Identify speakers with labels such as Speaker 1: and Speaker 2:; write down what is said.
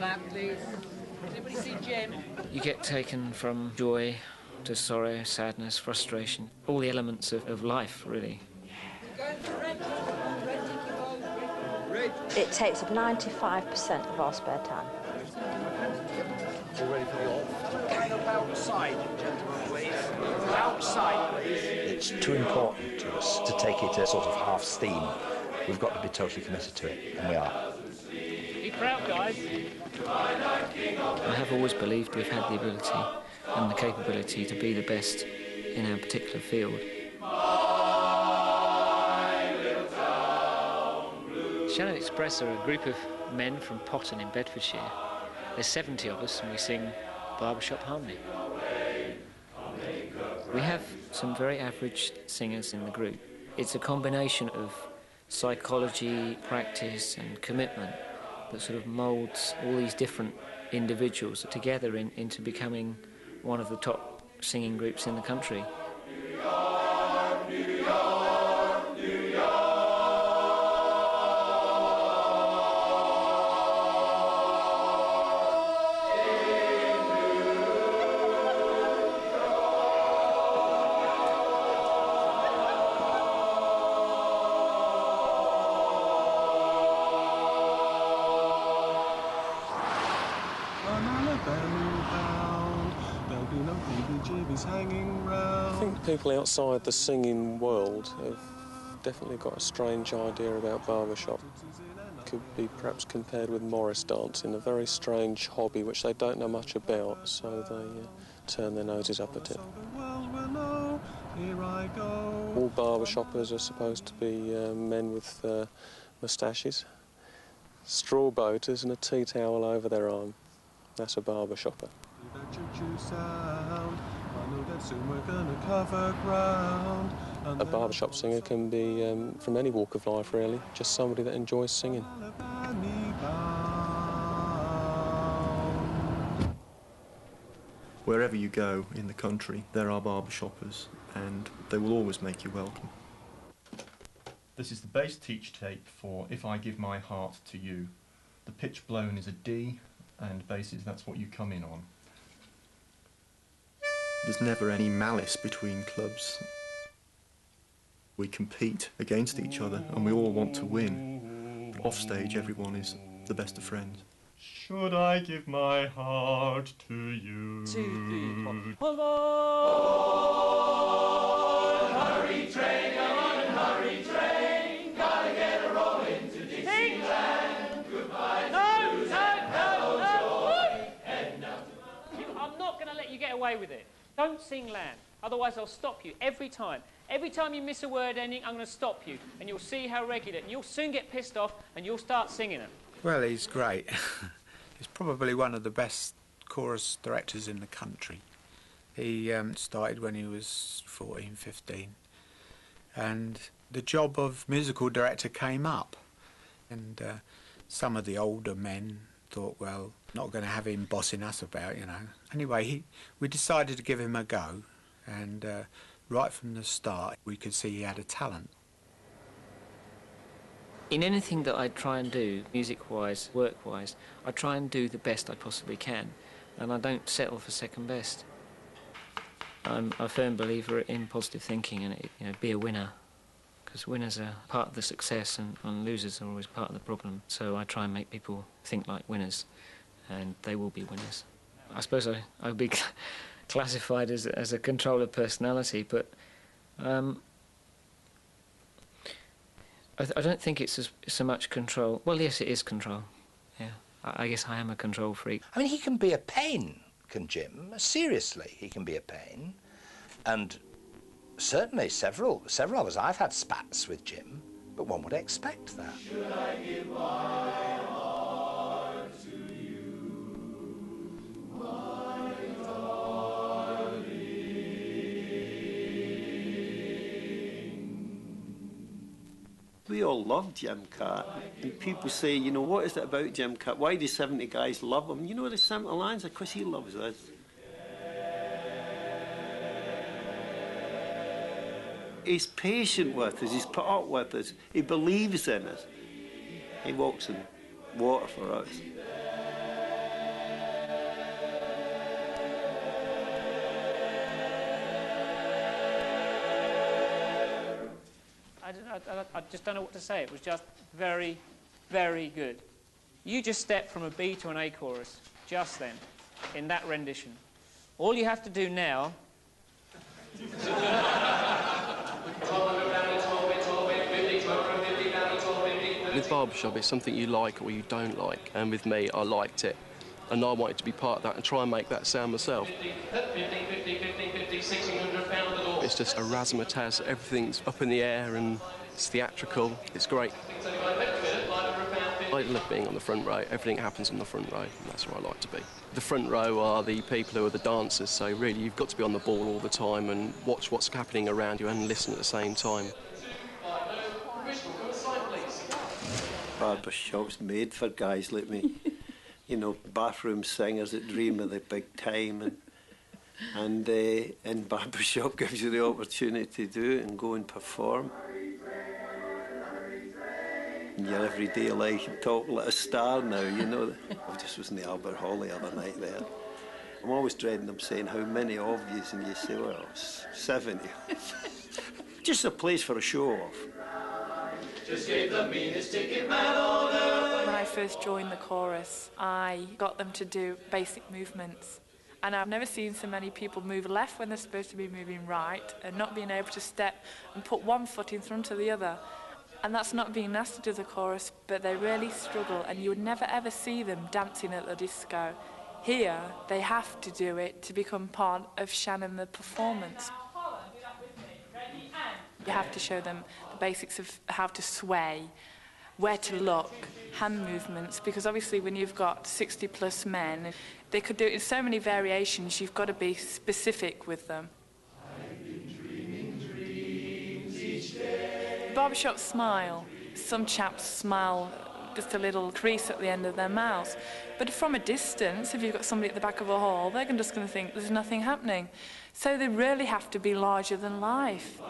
Speaker 1: lamp, please. Anybody see Jim?
Speaker 2: You get taken from joy to sorrow, sadness, frustration, all the elements of life, really.
Speaker 3: It takes up 95% of our spare time.
Speaker 4: You ready for the off?
Speaker 1: Kind of outside, gentlemen, please. Outside, please.
Speaker 4: It's too important to us to take it at sort of half steam. We've got to be totally committed to it, and we are.
Speaker 1: Be proud, guys.
Speaker 2: I have always believed we've had the ability and the capability to be the best in our particular field. Shannon Express are a group of men from Potton in Bedfordshire. There's 70 of us and we sing Barbershop harmony. We have some very average singers in the group. It's a combination of psychology, practice and commitment that sort of moulds all these different individuals together into becoming one of the top singing groups in the country.
Speaker 5: I think people outside the singing world have definitely got a strange idea about Barbershop. Could be perhaps compared with Morris dancing, a very strange hobby which they don't know much about, so they turn their noses up at it. All Barbershoppers are supposed to be men with moustaches, straw boaters and a tea towel over their arm. That's a Barbershopper. A barbershop singer can be from any walk of life, really, just somebody that enjoys singing.
Speaker 6: Wherever you go in the country, there are barbershoppers, and they will always make you welcome. This is the bass teach tape for If I Give My Heart to You. The pitch blown is a D, and basses, that's what you come in on. There's never any malice between clubs. We compete against each other and we all want to win. Off stage, everyone is the best of friends. Should I give my heart to you?
Speaker 1: 2, 3, 4.
Speaker 7: Hurry train, come on and hurry train. Gotta get a rolling to Dixieland. Goodbye.
Speaker 1: No. I'm not going to let you get away with it. Don't sing Land, otherwise I'll stop you every time. Every time you miss a word ending, I'm going to stop you, and you'll see how regular, and you'll soon get pissed off, and you'll start singing it.
Speaker 8: Well, he's great. He's probably one of the best chorus directors in the country. He started when he was 14, 15, and the job of musical director came up, and some of the older men thought, well, not going to have him bossing us about, you know. Anyway, we decided to give him a go, and right from the start, we could see he had a talent.
Speaker 2: In anything that I try and do, music-wise, work-wise, I try and do the best I possibly can, and I don't settle for second best. I'm a firm believer in positive thinking and, be a winner, because winners are part of the success and losers are always part of the problem. So I try and make people think like winners, and they will be winners. I suppose I would be classified as a controller personality, but I don't think it's so much control. Well, yes, it is control. Yeah, I guess I am a control freak.
Speaker 4: I mean, he can be a pain, can Jim? Seriously, he can be a pain. And certainly several of us, I've had spats with Jim, but one would expect that.
Speaker 7: Should I give my heart to you, my darling?
Speaker 9: We all love Jim Cat. And people say, what is it about Jim Cat? Why do 70 guys love him? You know the simple answer, because he loves us. He's patient with us, he's put up with us, he believes in us. He walks in water for us.
Speaker 1: I just don't know what to say. It was just very, very good. You just stepped from a B to an A chorus, just then, in that rendition. All you have to do now...
Speaker 10: With Barbershop, it's something you like or you don't like, and with me, I liked it. And I wanted to be part of that and try and make that sound myself. It's just a razzmatazz, everything's up in the air and it's theatrical, it's great. I love being on the front row, everything happens on the front row, and that's where I like to be. The front row are the people who are the dancers, so really you've got to be on the ball all the time and watch what's happening around you and listen at the same time.
Speaker 9: Barbershop's made for guys like me. You know, bathroom singers that dream of the big time, and Barbershop gives you the opportunity to do it and go and perform. In your everyday life, you talk like a star now, you know. I just was in the Albert Hall the other night there. I'm always dreading them saying, how many of you? And you say, well, 70. Just a place for a show-off.
Speaker 7: Just give the meanest ticket man on earth.
Speaker 11: When I first joined the chorus, I got them to do basic movements. And I've never seen so many people move left when they're supposed to be moving right, and not being able to step and put one foot in front of the other. And that's not being nasty to the chorus, but they really struggle, and you would never ever see them dancing at the disco. Here, they have to do it to become part of Shannon the performance. You have to show them the basics of how to sway, where to look, hand movements, because obviously when you've got 60-plus men, they could do it in so many variations, you've got to be specific with them. The Barbershop smile. Some chaps smile just a little crease at the end of their mouths. But from a distance, if you've got somebody at the back of a hall, they're just going to think there's nothing happening. So they really have to be larger than life.